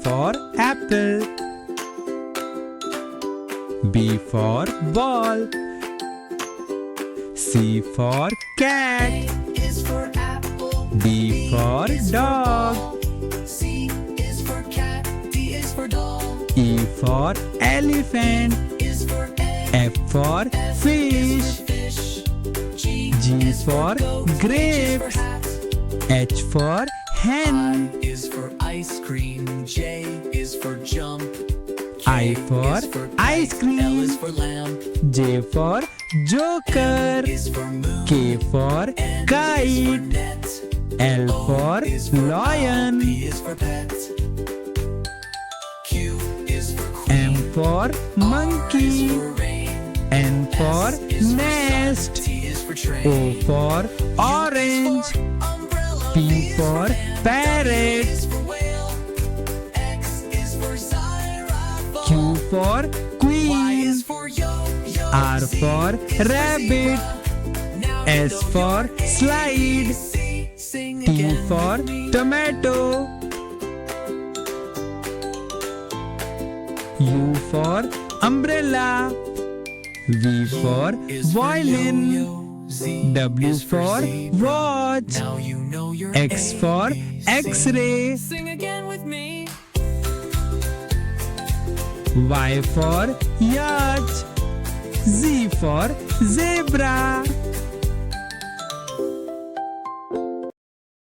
for apple. B for ball. C for cat. A is for apple. D for dog. C is for cat. D is for dog. E for elephant. Is for egg. F for fish. Fish. G for grape. Hat. H for hen. I is for ice cream. J is for jump. I for is for ice kite. cream. L is for lamp. J for joker. Is for moon. K for N is for kite. net. L for is for lion. P is for pet. Q is for queen. M for R is monkey. for rain. N for S is for nest. sun. T is for train. O for orange. U is for umbrella. P for fan. parrot. W is for whale. X is for xylophone. Q for Y queen. is for yo-yo. R Z for is for rabbit. zebra. Now you S know for your slide. ABC. Sing T again for with me. tomato. U for umbrella. V for Is for violin. yo-yo. Z W is for zebra. watch. Now you know your X for ABC. X-ray. Sing again with me. Y for yacht. Z for zebra.